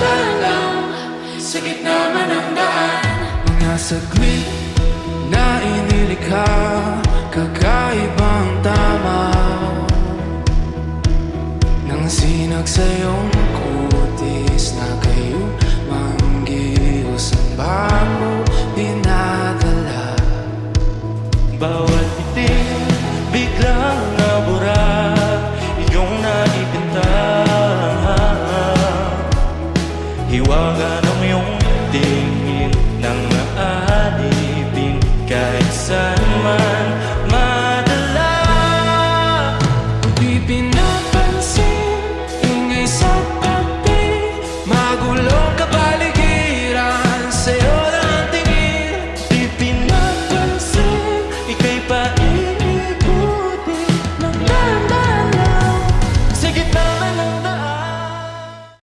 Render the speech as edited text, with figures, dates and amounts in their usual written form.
ka lang sa gitna man ng daan. Mga saglit na inilikha, kakaibang tamaw ng sinag sa iyong kutis na kayo manggihos ang bahay.